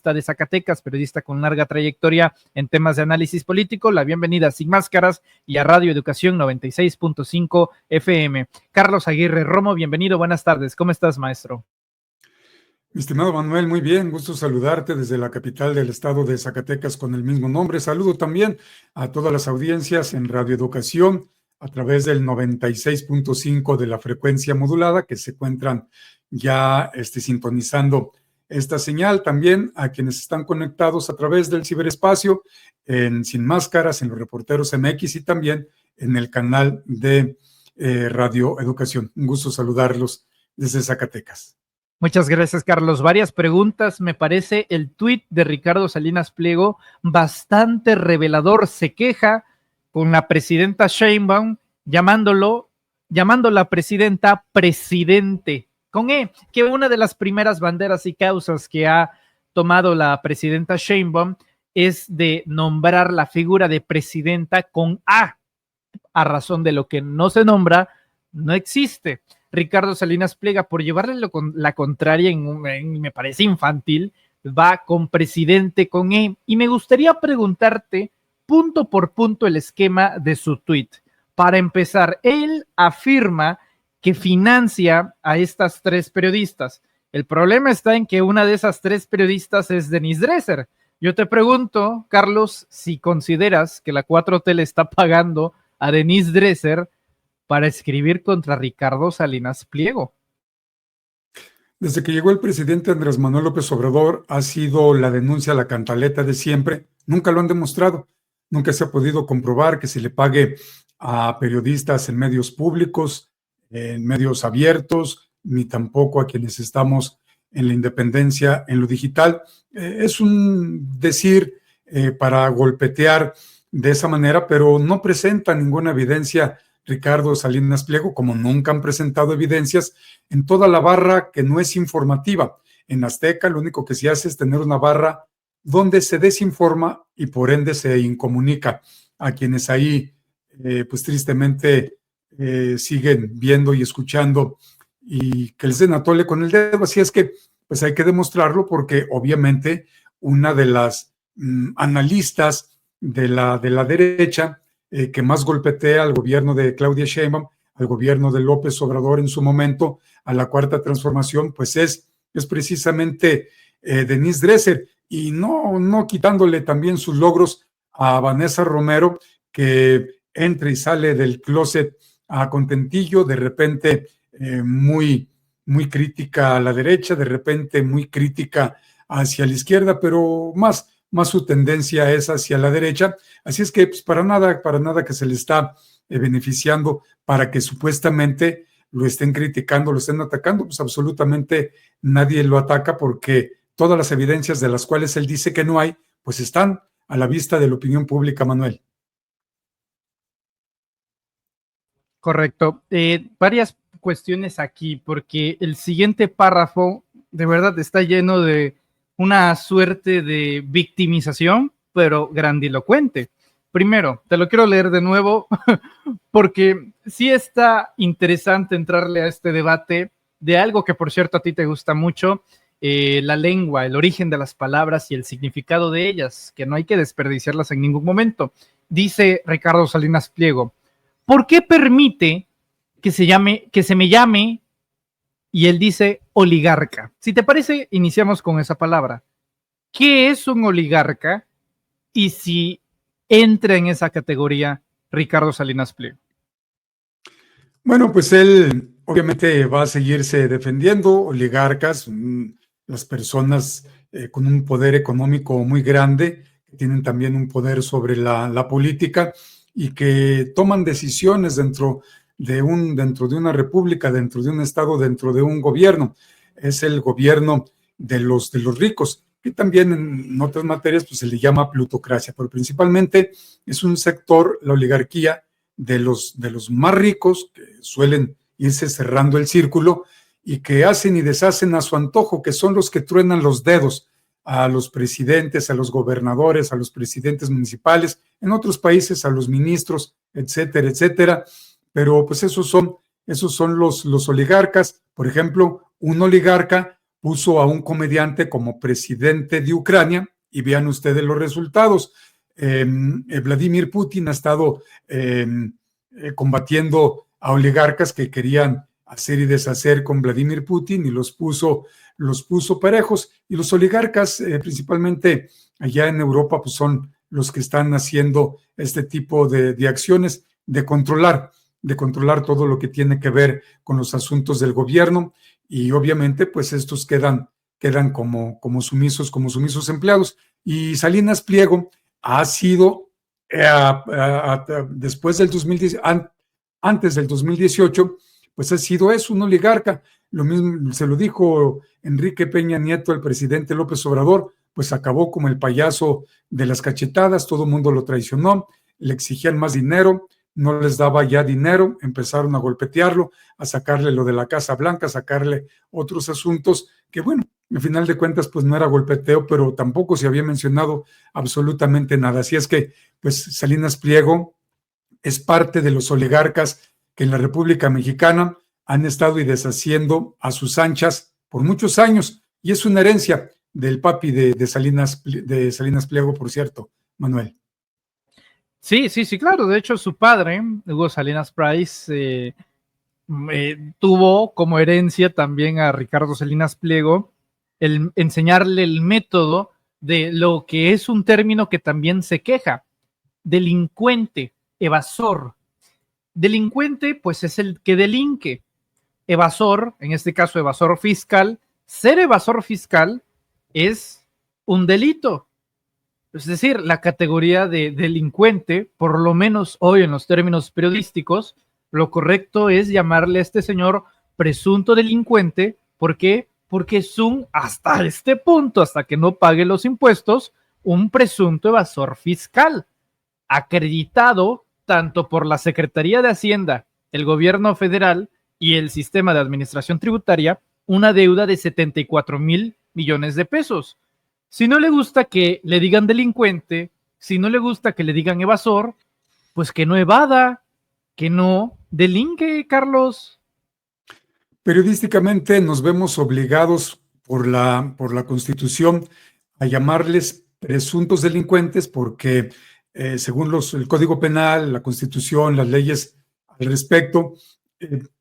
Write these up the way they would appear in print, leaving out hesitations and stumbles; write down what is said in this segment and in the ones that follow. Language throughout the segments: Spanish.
de Zacatecas, periodista con larga trayectoria en temas de análisis político. La bienvenida a Sin Máscaras y a Radio Educación 96.5 FM. Carlos Aguirre Romo, bienvenido, buenas tardes. ¿Cómo estás, maestro? Mi estimado Manuel, muy bien, gusto saludarte desde la capital del estado de Zacatecas con el mismo nombre. Saludo también a todas las audiencias en Radio Educación a través del 96.5 de la frecuencia modulada que se encuentran ya sintonizando esta señal. También a quienes están conectados a través del ciberespacio en Sin Máscaras, en los Reporteros MX y también en el canal de Radio Educación. Un gusto saludarlos desde Zacatecas. Muchas gracias, Carlos. Varias preguntas. Me parece el tuit de Ricardo Salinas Pliego bastante revelador. Se queja con la presidenta Sheinbaum, llamándola presidenta presidente, con E, que una de las primeras banderas y causas que ha tomado la presidenta Sheinbaum es de nombrar la figura de presidenta con A razón de lo que no se nombra, no existe. Ricardo Salinas Pliego, por llevarle la contraria, me parece infantil, va con presidente con E. Y me gustaría preguntarte punto por punto el esquema de su tuit. Para empezar, él afirma que financia a estas tres periodistas. El problema está en que una de esas tres periodistas es Denise Dresser. Yo te pregunto, Carlos, si consideras que la 4T le está pagando a Denise Dresser para escribir contra Ricardo Salinas Pliego. Desde que llegó el presidente Andrés Manuel López Obrador ha sido la denuncia, la cantaleta de siempre. Nunca lo han demostrado. Nunca se ha podido comprobar que se le pague a periodistas en medios públicos, en medios abiertos, ni tampoco a quienes estamos en la independencia en lo digital. Es un decir para golpetear de esa manera, pero no presenta ninguna evidencia Ricardo Salinas Pliego, como nunca han presentado evidencias en toda la barra que no es informativa. En Azteca lo único que se hace es tener una barra donde se desinforma y por ende se incomunica a quienes ahí pues tristemente siguen viendo y escuchando y que les den a tole con el dedo. Así es que pues hay que demostrarlo porque obviamente una de las analistas de la derecha que más golpetea al gobierno de Claudia Sheinbaum, al gobierno de López Obrador en su momento, a la Cuarta Transformación, pues es precisamente Denise Dresser, y no quitándole también sus logros a Vanessa Romero, que entra y sale del closet a contentillo, de repente muy crítica a la derecha, de repente muy crítica hacia la izquierda, pero más su tendencia es hacia la derecha. Así es que pues, para nada que se le está beneficiando para que supuestamente lo estén criticando, lo estén atacando, pues absolutamente nadie lo ataca porque todas las evidencias de las cuales él dice que no hay, pues están a la vista de la opinión pública, Manuel. Correcto. Varias cuestiones aquí, porque el siguiente párrafo de verdad está lleno de una suerte de victimización, pero grandilocuente. Primero, te lo quiero leer de nuevo, porque sí está interesante entrarle a este debate de algo que, por cierto, a ti te gusta mucho, la lengua, el origen de las palabras y el significado de ellas, que no hay que desperdiciarlas en ningún momento. Dice Ricardo Salinas Pliego, ¿por qué permite que se me llame? Y él dice oligarca. Si te parece, iniciamos con esa palabra. ¿Qué es un oligarca? Y si entra en esa categoría Ricardo Salinas Pliego. Bueno, pues él obviamente va a seguirse defendiendo. Oligarcas, las personas con un poder económico muy grande, que tienen también un poder sobre la política y que toman decisiones dentro de una república, dentro de un estado, dentro de un gobierno. Es el gobierno de los ricos, que también en otras materias pues, se le llama plutocracia, pero principalmente es un sector, la oligarquía, de los más ricos, que suelen irse cerrando el círculo y que hacen y deshacen a su antojo, que son los que truenan los dedos a los presidentes, a los gobernadores, a los presidentes municipales, en otros países a los ministros, etcétera, etcétera. Pero pues esos son los oligarcas. Por ejemplo, un oligarca puso a un comediante como presidente de Ucrania y vean ustedes los resultados. Vladimir Putin ha estado combatiendo a oligarcas que querían hacer y deshacer con Vladimir Putin y los puso parejos. Y los oligarcas, principalmente allá en Europa, pues son los que están haciendo este tipo de acciones de controlar todo lo que tiene que ver con los asuntos del gobierno, y obviamente pues estos quedan como sumisos empleados. Y Salinas Pliego ha sido, después del 2010, antes del 2018, pues es un oligarca. Lo mismo se lo dijo Enrique Peña Nieto al presidente López Obrador, pues acabó como el payaso de las cachetadas, todo el mundo lo traicionó, le exigían más dinero, no les daba ya dinero, empezaron a golpetearlo, a sacarle lo de la Casa Blanca, a sacarle otros asuntos que, bueno, al final de cuentas, pues no era golpeteo, pero tampoco se había mencionado absolutamente nada. Así es que, pues Salinas Pliego es parte de los oligarcas que en la República Mexicana han estado y deshaciendo a sus anchas por muchos años, y es una herencia del papi de Salinas Pliego, por cierto, Manuel. Sí, claro. De hecho, su padre, Hugo Salinas Price, tuvo como herencia también a Ricardo Salinas Pliego el enseñarle el método de lo que es un término que también se queja: delincuente, evasor. Delincuente, pues es el que delinque. Evasor, en este caso evasor fiscal. Ser evasor fiscal es un delito. Es decir, la categoría de delincuente, por lo menos hoy en los términos periodísticos, lo correcto es llamarle a este señor presunto delincuente. ¿Por qué? Porque es hasta este punto, hasta que no pague los impuestos, un presunto evasor fiscal, acreditado tanto por la Secretaría de Hacienda, el gobierno federal y el sistema de administración tributaria, una deuda de 74,000 millones de pesos. Si no le gusta que le digan delincuente, si no le gusta que le digan evasor, pues que no evada, que no delinque, Carlos. Periodísticamente nos vemos obligados por la Constitución a llamarles presuntos delincuentes porque según el Código Penal, la Constitución, las leyes al respecto,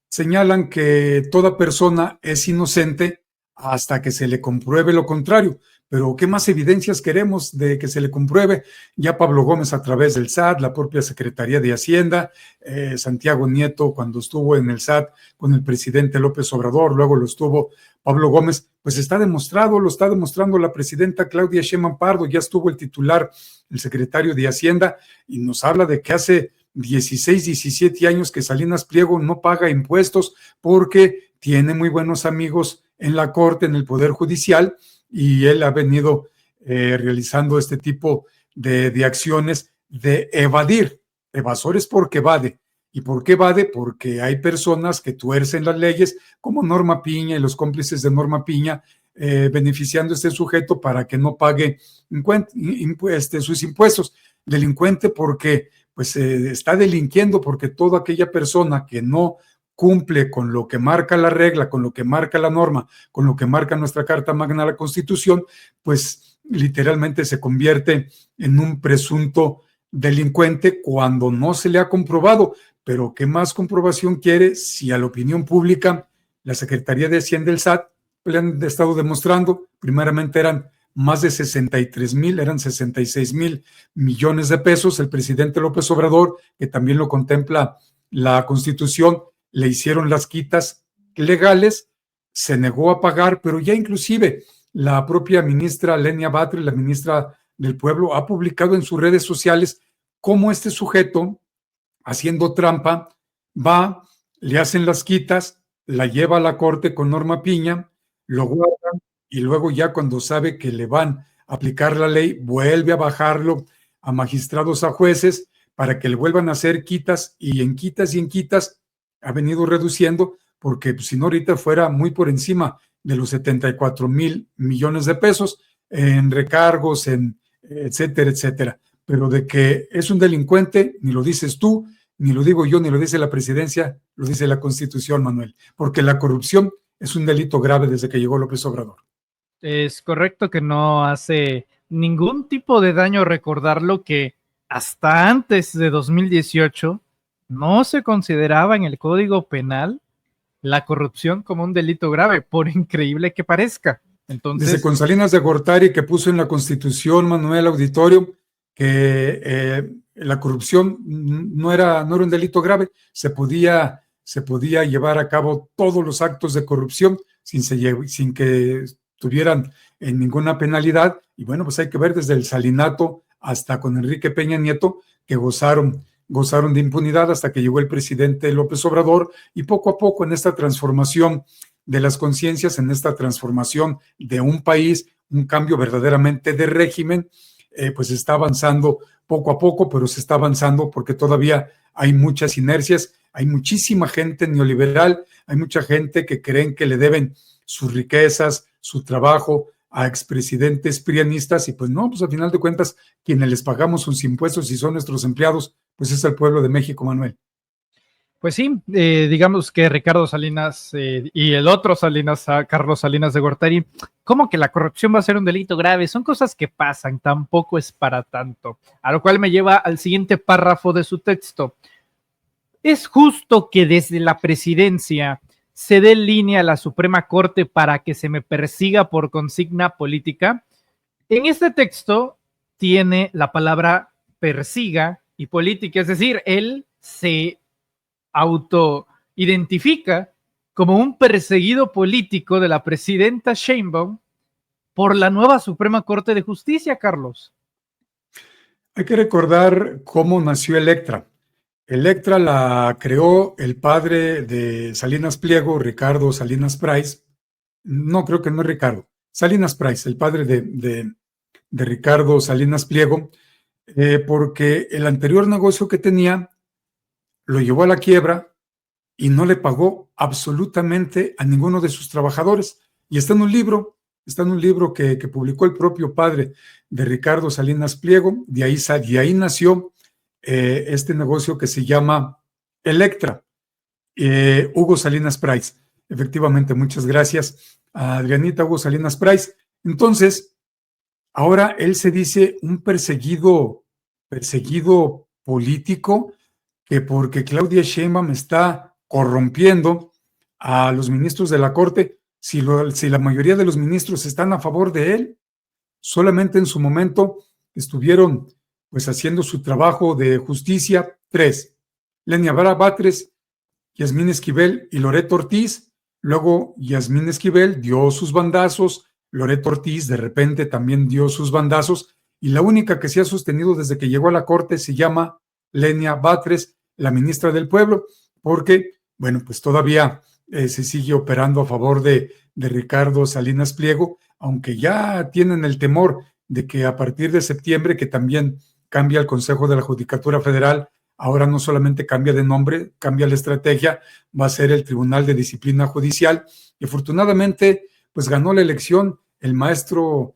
señalan que toda persona es inocente hasta que se le compruebe lo contrario. Pero ¿qué más evidencias queremos de que se le compruebe? Ya Pablo Gómez a través del SAT, la propia Secretaría de Hacienda, Santiago Nieto cuando estuvo en el SAT con el presidente López Obrador, luego lo estuvo Pablo Gómez, pues está demostrado, lo está demostrando la presidenta Claudia Sheinbaum Pardo, ya estuvo el titular, el secretario de Hacienda, y nos habla de que hace 16, 17 años que Salinas Pliego no paga impuestos porque tiene muy buenos amigos en la Corte, en el Poder Judicial, y él ha venido realizando este tipo de acciones de evadir. Evasores porque evade. ¿Y por qué evade? Porque hay personas que tuercen las leyes, como Norma Piña y los cómplices de Norma Piña, beneficiando a este sujeto para que no pague sus impuestos. Delincuente porque pues está delinquiendo, porque toda aquella persona que no cumple con lo que marca la regla, con lo que marca la norma, con lo que marca nuestra Carta Magna, la Constitución, pues literalmente se convierte en un presunto delincuente cuando no se le ha comprobado. Pero ¿qué más comprobación quiere si a la opinión pública la Secretaría de Hacienda del SAT le han estado demostrando? Primeramente eran más de 63,000, eran 66,000 millones de pesos. El presidente López Obrador, que también lo contempla la Constitución, le hicieron las quitas legales, se negó a pagar, pero ya inclusive la propia ministra Lenia Batres, la ministra del Pueblo, ha publicado en sus redes sociales cómo este sujeto, haciendo trampa, va, le hacen las quitas, la lleva a la corte con Norma Piña, lo guardan y luego ya cuando sabe que le van a aplicar la ley, vuelve a bajarlo a magistrados, a jueces, para que le vuelvan a hacer quitas y en quitas ha venido reduciendo, porque pues, si no ahorita fuera muy por encima de los 74,000 millones de pesos en recargos, en etcétera, etcétera. Pero de que es un delincuente, ni lo dices tú, ni lo digo yo, ni lo dice la presidencia, lo dice la Constitución, Manuel, porque la corrupción es un delito grave desde que llegó López Obrador. Es correcto que no hace ningún tipo de daño recordarlo que hasta antes de 2018 no se consideraba en el Código Penal la corrupción como un delito grave, por increíble que parezca. Entonces, desde con Salinas de Gortari, que puso en la Constitución, Manuel Auditorio, que la corrupción no era un delito grave, se podía llevar a cabo todos los actos de corrupción sin que tuvieran ninguna penalidad. Y bueno, pues hay que ver desde el Salinato hasta con Enrique Peña Nieto, que gozaron de impunidad hasta que llegó el presidente López Obrador, y poco a poco en esta transformación de las conciencias, en esta transformación de un país, un cambio verdaderamente de régimen, pues está avanzando poco a poco, pero se está avanzando porque todavía hay muchas inercias, hay muchísima gente neoliberal, hay mucha gente que creen que le deben sus riquezas, su trabajo a expresidentes prianistas, y pues no, pues al final de cuentas, quienes les pagamos sus impuestos y son nuestros empleados, pues es el pueblo de México, Manuel. Pues sí, digamos que Ricardo Salinas y el otro Salinas, Carlos Salinas de Gortari, ¿cómo que la corrupción va a ser un delito grave? Son cosas que pasan, tampoco es para tanto. A lo cual me lleva al siguiente párrafo de su texto. ¿Es justo que desde la presidencia se dé línea a la Suprema Corte para que se me persiga por consigna política? En este texto tiene la palabra persiga y política, es decir, él se autoidentifica como un perseguido político de la presidenta Sheinbaum por la nueva Suprema Corte de Justicia, Carlos. Hay que recordar cómo nació Electra. Electra la creó el padre de Salinas Pliego, Ricardo Salinas Price. No, creo que no es Ricardo. Salinas Price, el padre de Ricardo Salinas Pliego, porque el anterior negocio que tenía lo llevó a la quiebra y no le pagó absolutamente a ninguno de sus trabajadores. Y está en un libro que publicó el propio padre de Ricardo Salinas Pliego. De ahí nació este negocio que se llama Electra. Hugo Salinas Price. Efectivamente, muchas gracias a Adrianita, Hugo Salinas Price. Entonces, ahora él se dice un perseguido político, que porque Claudia Sheinbaum está corrompiendo a los ministros de la Corte, si la mayoría de los ministros están a favor de él, solamente en su momento estuvieron pues haciendo su trabajo de justicia 3, Lenia Batres, Yasmín Esquivel y Loreto Ortiz. Luego Yasmín Esquivel dio sus bandazos, Loreto Ortiz de repente también dio sus bandazos, y la única que se ha sostenido desde que llegó a la Corte se llama Lenia Batres, la ministra del Pueblo, porque, bueno, pues todavía se sigue operando a favor de Ricardo Salinas Pliego, aunque ya tienen el temor de que a partir de septiembre, que también cambia el Consejo de la Judicatura Federal, ahora no solamente cambia de nombre, cambia la estrategia, va a ser el Tribunal de Disciplina Judicial, y afortunadamente, pues ganó la elección el maestro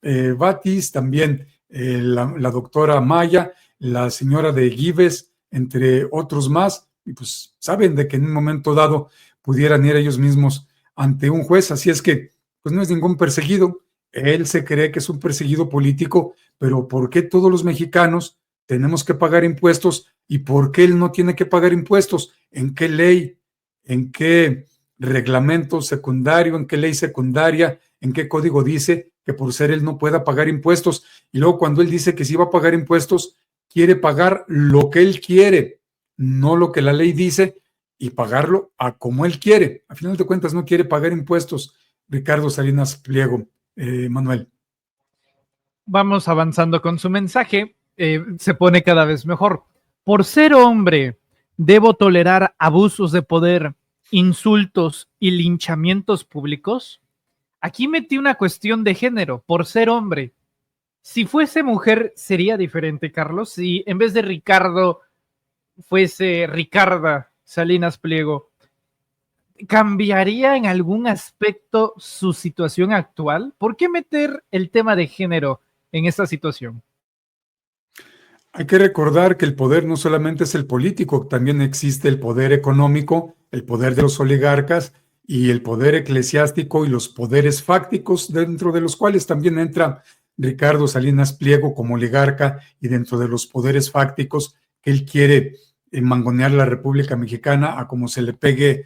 Batis, también la doctora Maya, la señora de Gives, entre otros más, y pues saben de que en un momento dado pudieran ir ellos mismos ante un juez, así es que pues no es ningún perseguido, él se cree que es un perseguido político, pero ¿por qué todos los mexicanos tenemos que pagar impuestos y por qué él no tiene que pagar impuestos? ¿En qué ley? ¿En qué reglamento secundario? ¿En qué ley secundaria? ¿En qué código dice que por ser él no pueda pagar impuestos? Y luego cuando él dice que sí va a pagar impuestos, quiere pagar lo que él quiere, no lo que la ley dice, y pagarlo a como él quiere. A final de cuentas no quiere pagar impuestos Ricardo Salinas Pliego, Manuel. Vamos avanzando con su mensaje. Se pone cada vez mejor. Por ser hombre, ¿debo tolerar abusos de poder, insultos y linchamientos públicos? Aquí metí una cuestión de género, por ser hombre. Si fuese mujer, sería diferente, Carlos. Si en vez de Ricardo fuese Ricarda Salinas Pliego, ¿cambiaría en algún aspecto su situación actual? ¿Por qué meter el tema de género en esta situación? Hay que recordar que el poder no solamente es el político, también existe el poder económico, el poder de los oligarcas y el poder eclesiástico y los poderes fácticos, dentro de los cuales también entra Ricardo Salinas Pliego como oligarca, y dentro de los poderes fácticos que él quiere mangonear la República Mexicana a como se le pegue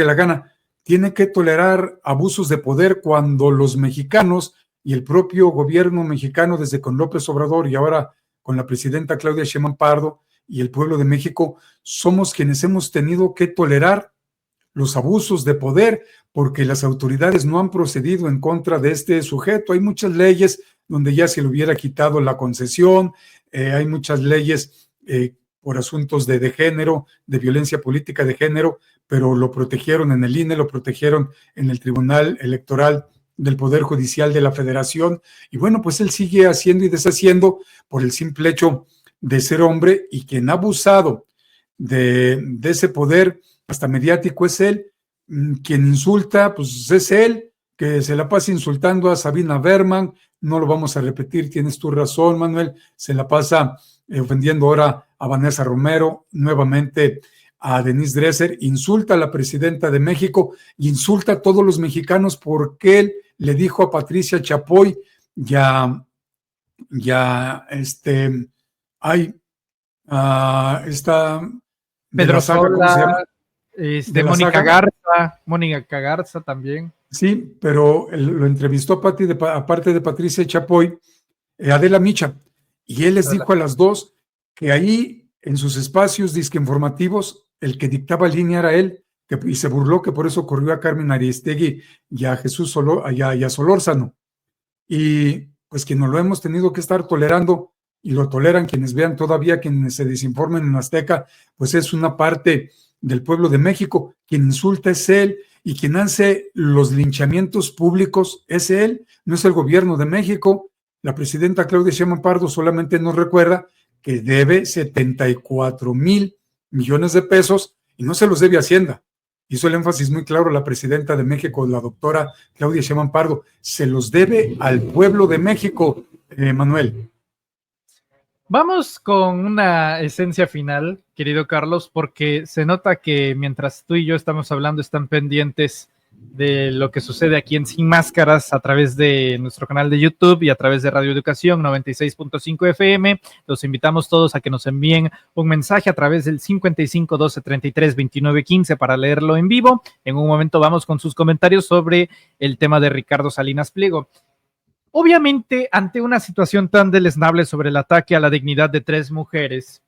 la gana. Tiene que tolerar abusos de poder cuando los mexicanos y el propio gobierno mexicano, desde con López Obrador y ahora con la presidenta Claudia Sheinbaum Pardo y el pueblo de México, somos quienes hemos tenido que tolerar los abusos de poder, porque las autoridades no han procedido en contra de este sujeto. Hay muchas leyes donde ya se le hubiera quitado la concesión, hay muchas leyes por asuntos de género, de violencia política de género, pero lo protegieron en el INE, lo protegieron en el Tribunal Electoral del Poder Judicial de la Federación, y bueno, pues él sigue haciendo y deshaciendo por el simple hecho de ser hombre, y quien ha abusado de ese poder hasta mediático es él. Quien insulta, pues es él, que se la pasa insultando a Sabina Berman. No lo vamos a repetir, tienes tu razón, Manuel, se la pasa ofendiendo ahora a Vanessa Romero, nuevamente a Denise Dresser, insulta a la presidenta de México, insulta a todos los mexicanos porque él le dijo a Patricia Chapoy, está Pedro Sola, ¿cómo se llama? Mónica Garza también. Sí, pero lo entrevistó aparte de Patricia Chapoy, Adela Micha, y él les dijo a las dos que ahí en sus espacios informativos el que dictaba línea era él, y se burló que por eso corrió a Carmen Aristegui y a Jesús y a Solórzano. Y pues que nos lo hemos tenido que estar tolerando, y lo toleran quienes vean todavía, quienes se desinformen en Azteca, pues es una parte del pueblo de México. Quien insulta es él, y quien hace los linchamientos públicos es él, no es el gobierno de México. La presidenta Claudia Sheinbaum Pardo solamente nos recuerda que debe 74,000 millones de pesos y no se los debe a Hacienda. Hizo el énfasis muy claro la presidenta de México, la doctora Claudia Sheinbaum Pardo, se los debe al pueblo de México, Manuel. Vamos con una esencia final, querido Carlos, porque se nota que mientras tú y yo estamos hablando están pendientes de lo que sucede aquí en Sin Máscaras a través de nuestro canal de YouTube y a través de Radio Educación 96.5 FM. Los invitamos todos a que nos envíen un mensaje a través del 55 12 33 29 15 para leerlo en vivo. En un momento vamos con sus comentarios sobre el tema de Ricardo Salinas Pliego. Obviamente, ante una situación tan deleznable sobre el ataque a la dignidad de 3 mujeres,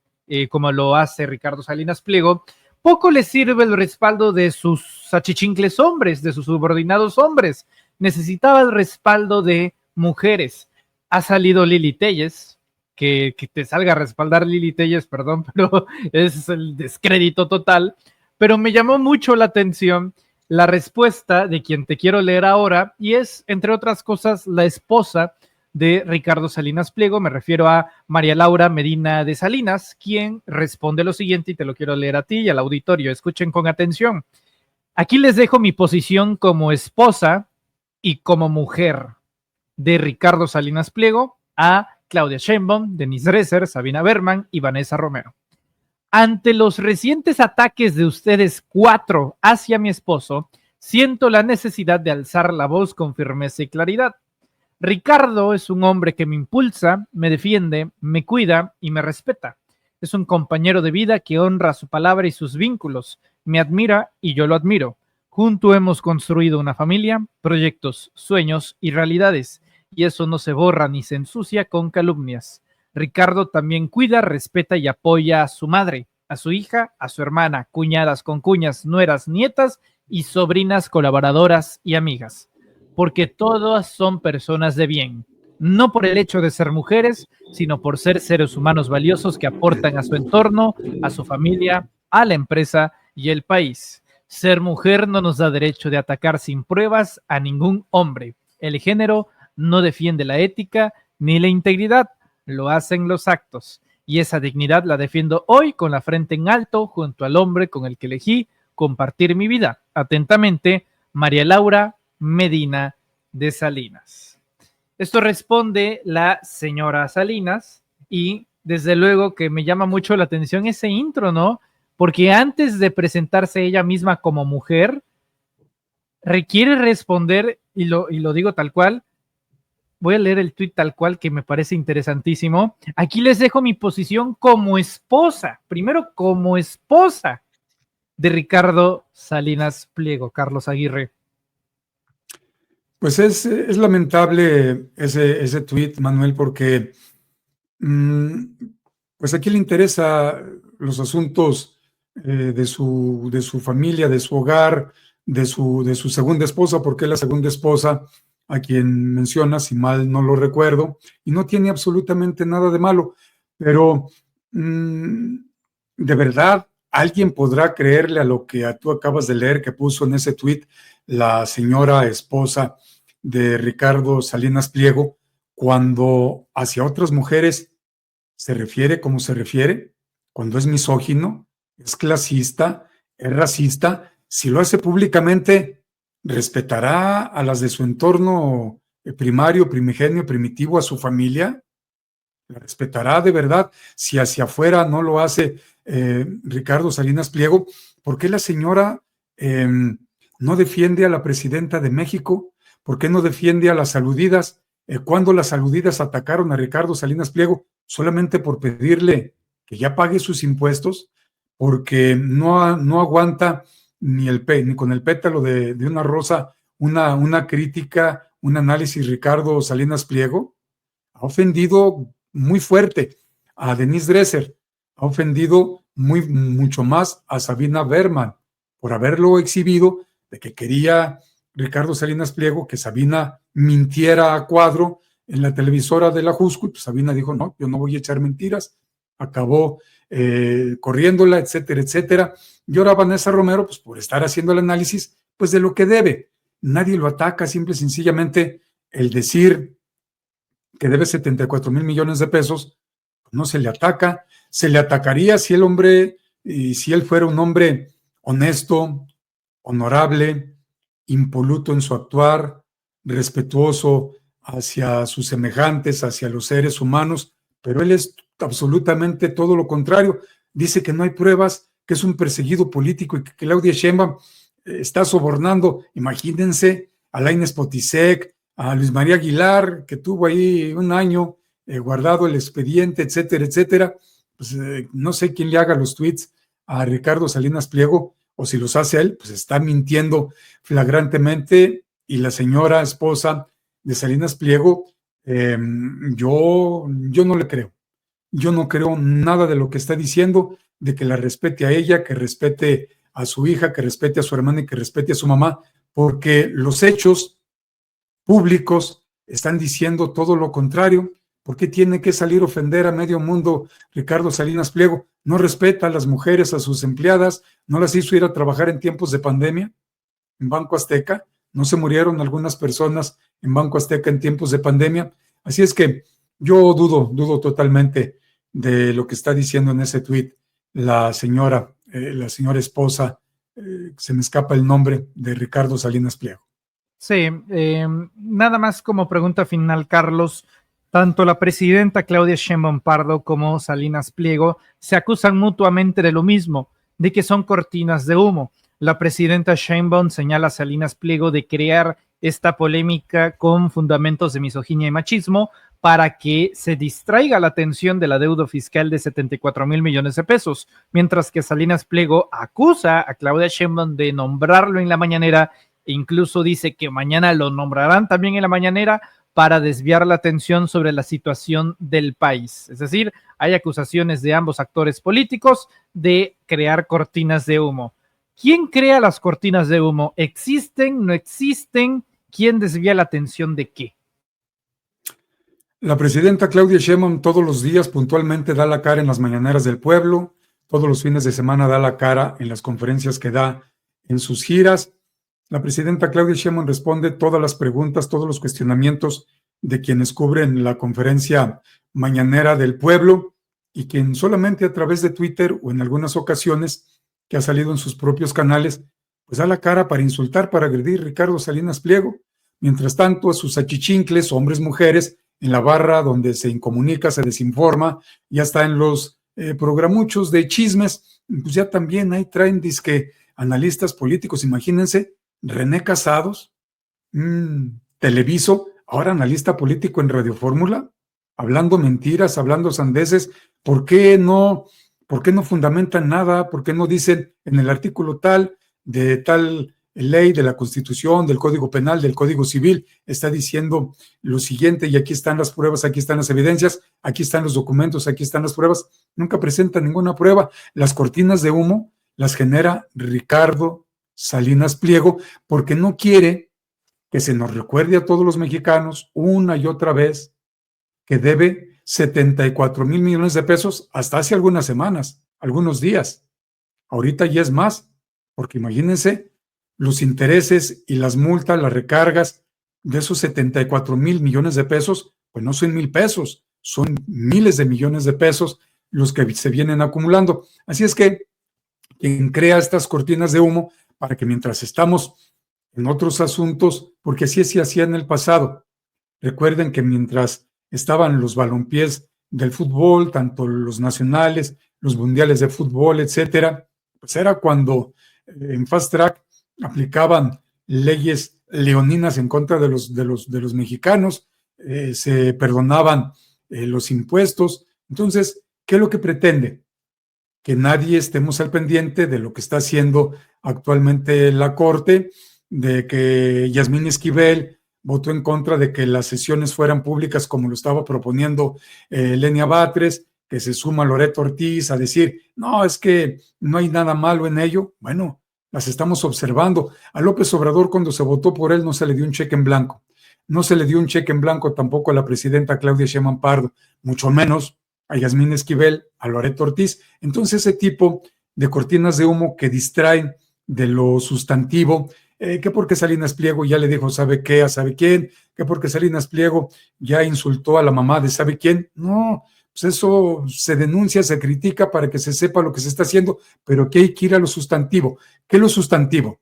como lo hace Ricardo Salinas Pliego, poco le sirve el respaldo de sus achichincles hombres, de sus subordinados hombres. Necesitaba el respaldo de mujeres. Ha salido Lili Téllez, que te salga a respaldar Lili Téllez, perdón, pero es el descrédito total. Pero me llamó mucho la atención la respuesta de quien te quiero leer ahora, y es, entre otras cosas, la esposa de Ricardo Salinas Pliego. Me refiero a María Laura Medina de Salinas, quien responde lo siguiente, y te lo quiero leer a ti y al auditorio. Escuchen con atención. Aquí les dejo mi posición como esposa y como mujer de Ricardo Salinas Pliego a Claudia Sheinbaum, Denise Dresser, Sabina Berman y Vanessa Romero. Ante los recientes ataques de ustedes 4 hacia mi esposo, siento la necesidad de alzar la voz con firmeza y claridad. Ricardo es un hombre que me impulsa, me defiende, me cuida y me respeta. Es un compañero de vida que honra su palabra y sus vínculos. Me admira y yo lo admiro. Juntos hemos construido una familia, proyectos, sueños y realidades, y eso no se borra ni se ensucia con calumnias. Ricardo también cuida, respeta y apoya a su madre, a su hija, a su hermana, cuñadas, concuñas, nueras, nietas y sobrinas colaboradoras y amigas, porque todas son personas de bien, no por el hecho de ser mujeres, sino por ser seres humanos valiosos que aportan a su entorno, a su familia, a la empresa y el país. Ser mujer no nos da derecho de atacar sin pruebas a ningún hombre. El género no defiende la ética ni la integridad, lo hacen los actos, y esa dignidad la defiendo hoy con la frente en alto junto al hombre con el que elegí compartir mi vida. Atentamente, María Laura Medina de Salinas. Esto responde la señora Salinas, y desde luego que me llama mucho la atención ese intro, ¿no? Porque antes de presentarse ella misma como mujer, requiere responder, y lo digo tal cual. Voy a leer el tuit tal cual, que me parece interesantísimo. Aquí les dejo mi posición como esposa, primero como esposa de Ricardo Salinas Pliego, Carlos Aguirre. Pues es lamentable ese tuit, Manuel, porque pues aquí le interesa los asuntos de su familia, de su hogar, de su segunda esposa, porque es la segunda esposa a quien menciona, si mal no lo recuerdo, y no tiene absolutamente nada de malo, pero de verdad, ¿alguien podrá creerle a lo que tú acabas de leer que puso en ese tuit la señora esposa de Ricardo Salinas Pliego, cuando hacia otras mujeres se refiere como se refiere, cuando es misógino, es clasista, es racista? Si lo hace públicamente, ¿respetará a las de su entorno primario, primigenio, primitivo, a su familia? ¿La respetará de verdad? Si hacia afuera no lo hace Ricardo Salinas Pliego, ¿por qué la señora no defiende a la presidenta de México? ¿Por qué no defiende a las aludidas? Cuando las aludidas atacaron a Ricardo Salinas Pliego solamente por pedirle que ya pague sus impuestos, porque no aguanta ni con el pétalo de una rosa una crítica, un análisis Ricardo Salinas Pliego. Ha ofendido muy fuerte a Denise Dresser, ha ofendido mucho más a Sabina Berman por haberlo exhibido de que quería Ricardo Salinas Pliego que Sabina mintiera a cuadro en la televisora de la Jusco, y pues Sabina dijo, no, yo no voy a echar mentiras, acabó corriéndola, etcétera, etcétera. Y ahora Vanessa Romero, pues por estar haciendo el análisis, pues de lo que debe. Nadie lo ataca, simple y sencillamente el decir que debe 74,000 millones de pesos, no se le ataca. Se le atacaría si el hombre, y si él fuera un hombre honesto, honorable, impoluto en su actuar, respetuoso hacia sus semejantes, hacia los seres humanos, pero él es absolutamente todo lo contrario. Dice que no hay pruebas, que es un perseguido político y que Claudia Sheinbaum está sobornando. Imagínense a Lainez Potisek, a Luis María Aguilar, que tuvo ahí un año guardado el expediente, etcétera, etcétera. Pues no sé quién le haga los tweets a Ricardo Salinas Pliego, o si los hace él, pues está mintiendo flagrantemente. Y la señora esposa de Salinas Pliego, yo no le creo. Yo no creo nada de lo que está diciendo, de que la respete a ella, que respete a su hija, que respete a su hermana y que respete a su mamá, porque los hechos públicos están diciendo todo lo contrario. ¿Por qué tiene que salir a ofender a medio mundo Ricardo Salinas Pliego? No respeta a las mujeres, a sus empleadas, no las hizo ir a trabajar en tiempos de pandemia en Banco Azteca, no se murieron algunas personas en Banco Azteca en tiempos de pandemia. Así es que yo dudo totalmente de lo que está diciendo en ese tuit la señora esposa, se me escapa el nombre, de Ricardo Salinas Pliego. Sí, nada más como pregunta final, Carlos. Tanto la presidenta Claudia Sheinbaum Pardo como Salinas Pliego se acusan mutuamente de lo mismo, de que son cortinas de humo. La presidenta Sheinbaum señala a Salinas Pliego de crear esta polémica con fundamentos de misoginia y machismo para que se distraiga la atención de la deuda fiscal de 74,000 millones de pesos, mientras que Salinas Pliego acusa a Claudia Sheinbaum de nombrarlo en la mañanera e incluso dice que mañana lo nombrarán también en la mañanera para desviar la atención sobre la situación del país. Es decir, hay acusaciones de ambos actores políticos de crear cortinas de humo. ¿Quién crea las cortinas de humo? ¿Existen? ¿No existen? ¿Quién desvía la atención de qué? La presidenta Claudia Sheinbaum todos los días puntualmente da la cara en las mañaneras del pueblo, todos los fines de semana da la cara en las conferencias que da en sus giras. La presidenta Claudia Sheinbaum responde todas las preguntas, todos los cuestionamientos de quienes cubren la conferencia mañanera del pueblo, y quien solamente a través de Twitter o en algunas ocasiones que ha salido en sus propios canales, pues da la cara para insultar, para agredir a Ricardo Salinas Pliego. Mientras tanto, a sus achichincles, hombres, mujeres, en la barra donde se incomunica, se desinforma, ya está en los programuchos de chismes, pues ya también ahí traen disque analistas políticos. Imagínense René Casados, Televiso, ahora analista político en Radio Fórmula, hablando mentiras, hablando sandeces. ¿Por qué no fundamentan nada? ¿Por qué no dicen en el artículo tal de tal ley de la Constitución, del Código Penal, del Código Civil, está diciendo lo siguiente, y aquí están las pruebas, aquí están las evidencias, aquí están los documentos, aquí están las pruebas? Nunca presentan ninguna prueba. Las cortinas de humo las genera Ricardo Salinas Pliego, porque no quiere que se nos recuerde a todos los mexicanos una y otra vez que debe 74 mil millones de pesos hasta hace algunas semanas, algunos días. Ahorita ya es más, porque imagínense los intereses y las multas, las recargas de esos 74 mil millones de pesos, pues no son 1,000 pesos, son miles de millones de pesos los que se vienen acumulando. Así es que quien crea estas cortinas de humo para que mientras estamos en otros asuntos, porque así se hacía en el pasado. Recuerden que mientras estaban los balompiés del fútbol, tanto los nacionales, los mundiales de fútbol, etcétera, pues era cuando en Fast Track aplicaban leyes leoninas en contra de los mexicanos, se perdonaban los impuestos. Entonces, ¿qué es lo que pretende? Que nadie estemos al pendiente de lo que está haciendo actualmente la Corte, de que Yasmín Esquivel votó en contra de que las sesiones fueran públicas como lo estaba proponiendo Lenia Batres, que se suma Loreto Ortiz a decir, no, es que no hay nada malo en ello. Bueno, las estamos observando. A López Obrador, cuando se votó por él, no se le dio un cheque en blanco. No se le dio un cheque en blanco tampoco a la presidenta Claudia Sheinbaum Pardo, mucho menos a Yasmín Esquivel, a Loreto Ortiz. Entonces, ese tipo de cortinas de humo que distraen de lo sustantivo, que porque Salinas Pliego ya le dijo sabe qué a sabe quién, que porque Salinas Pliego ya insultó a la mamá de sabe quién. No, pues eso se denuncia, se critica para que se sepa lo que se está haciendo, pero que hay que ir a lo sustantivo. ¿Qué es lo sustantivo?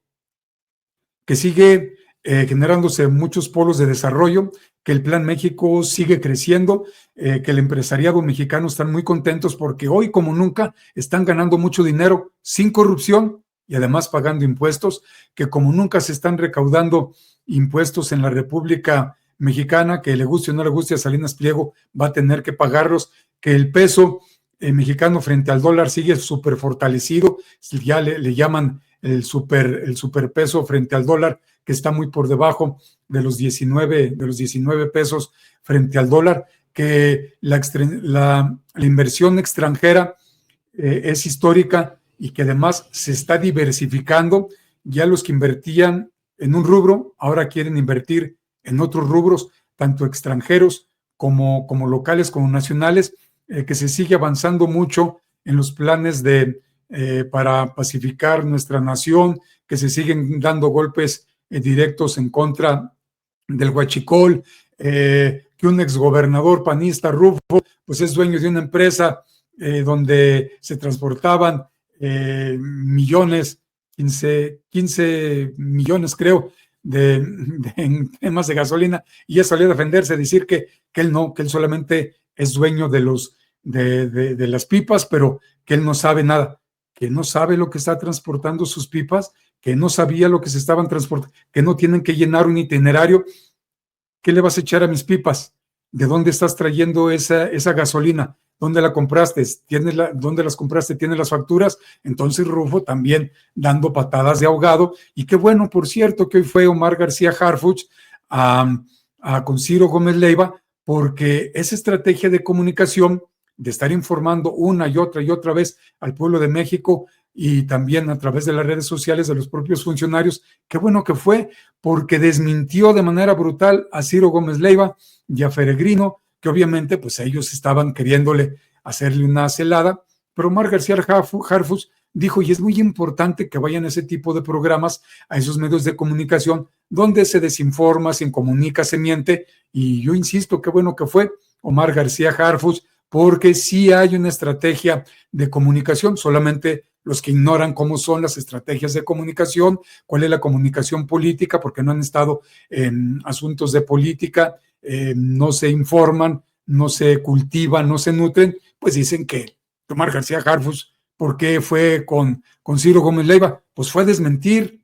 Que sigue generándose muchos polos de desarrollo, que el Plan México sigue creciendo, que el empresariado mexicano están muy contentos porque hoy como nunca están ganando mucho dinero sin corrupción y además pagando impuestos, que como nunca se están recaudando impuestos en la República Mexicana, que le guste o no le guste a Salinas Pliego, va a tener que pagarlos, que el peso mexicano frente al dólar sigue súper fortalecido, ya le llaman el superpeso frente al dólar, que está muy por debajo de los 19 pesos frente al dólar, que la inversión extranjera es histórica y que además se está diversificando. Ya los que invertían en un rubro ahora quieren invertir en otros rubros, tanto extranjeros como locales, como nacionales, que se sigue avanzando mucho en los planes para pacificar nuestra nación, que se siguen dando golpes directos en contra del huachicol, que un exgobernador panista, Rufo, pues es dueño de una empresa donde se transportaban millones, 15 millones creo, en temas de gasolina, y ya salió a defenderse, a decir que él no, que él solamente es dueño de las pipas, pero que él no sabe nada, que no sabe lo que está transportando sus pipas, que no sabía lo que se estaban transportando, que no tienen que llenar un itinerario. ¿Qué le vas a echar a mis pipas? ¿De dónde estás trayendo esa gasolina? ¿Dónde la compraste? ¿Dónde las compraste? ¿Tienes las facturas? Entonces Rufo también dando patadas de ahogado. Y qué bueno, por cierto, que hoy fue Omar García Harfuch con Ciro Gómez Leiva, porque esa estrategia de comunicación, de estar informando una y otra vez al pueblo de México y también a través de las redes sociales de los propios funcionarios, qué bueno que fue, porque desmintió de manera brutal a Ciro Gómez Leiva y a Peregrino, que obviamente pues ellos estaban queriéndole hacerle una celada, pero Omar García Harfuch dijo, y es muy importante que vayan a ese tipo de programas, a esos medios de comunicación, donde se desinforma, se incomunica, se miente, y yo insisto, qué bueno que fue Omar García Harfuch, porque sí hay una estrategia de comunicación, solamente los que ignoran cómo son las estrategias de comunicación, cuál es la comunicación política, porque no han estado en asuntos de política, no se informan, no se cultivan, no se nutren, pues dicen que Omar García Harfuch, ¿por qué fue con Ciro Gómez Leiva? Pues fue a desmentir,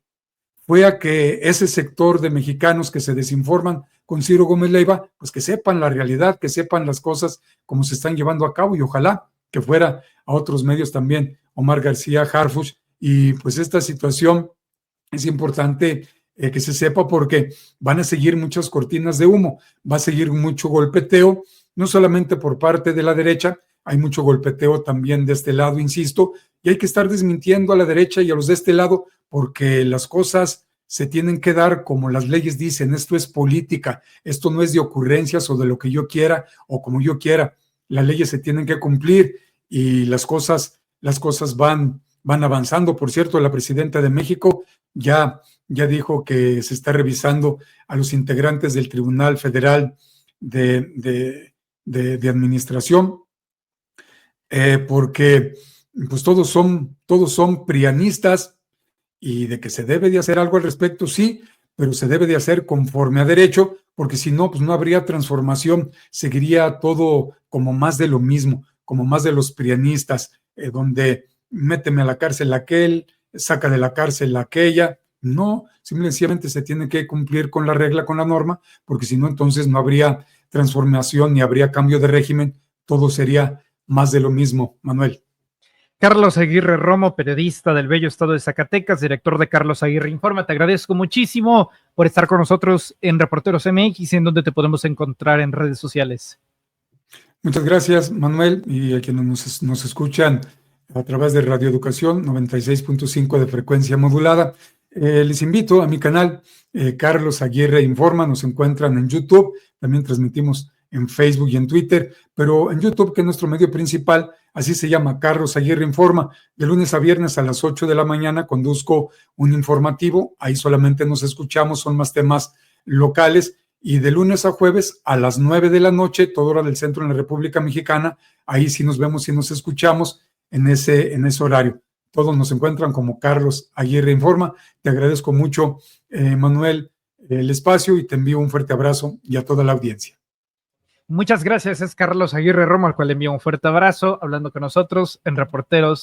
fue a que ese sector de mexicanos que se desinforman con Ciro Gómez Leiva, pues que sepan la realidad, que sepan las cosas como se están llevando a cabo, y ojalá que fuera a otros medios también, Omar García Harfuch. Y pues esta situación es importante que se sepa, porque van a seguir muchas cortinas de humo, va a seguir mucho golpeteo, no solamente por parte de la derecha, hay mucho golpeteo también de este lado, insisto, y hay que estar desmintiendo a la derecha y a los de este lado, porque las cosas se tienen que dar como las leyes dicen. Esto es política, esto no es de ocurrencias o de lo que yo quiera o como yo quiera. Las leyes se tienen que cumplir y las cosas van avanzando. Por cierto, la presidenta de México ya dijo que se está revisando a los integrantes del Tribunal Federal de Administración, porque pues todos son prianistas, y de que se debe de hacer algo al respecto, sí, pero se debe de hacer conforme a derecho, porque si no, pues no habría transformación, seguiría todo como más de lo mismo, como más de los prianistas, donde méteme a la cárcel aquel, saca de la cárcel aquella. No, simplemente se tiene que cumplir con la regla, con la norma, porque si no, entonces no habría transformación ni habría cambio de régimen, todo sería más de lo mismo, Manuel. Carlos Aguirre Romo, periodista del bello estado de Zacatecas, director de Carlos Aguirre Informa. Te agradezco muchísimo por estar con nosotros en Reporteros MX, en donde te podemos encontrar en redes sociales. Muchas gracias, Manuel, y a quienes nos escuchan a través de Radio Educación 96.5 de frecuencia modulada. Les invito a mi canal, Carlos Aguirre Informa. Nos encuentran en YouTube, también transmitimos en Facebook y en Twitter, pero en YouTube, que es nuestro medio principal, así se llama, Carlos Aguirre Informa. De lunes a viernes a las 8 de la mañana conduzco un informativo, ahí solamente nos escuchamos, son más temas locales, y de lunes a jueves a las 9 de la noche, toda hora del centro en la República Mexicana, ahí sí nos vemos y nos escuchamos en ese horario. Todos nos encuentran como Carlos Aguirre Informa. Te agradezco mucho, Manuel, el espacio, y te envío un fuerte abrazo y a toda la audiencia. Muchas gracias, es Carlos Aguirre Romo, al cual le envío un fuerte abrazo, hablando con nosotros en Reporteros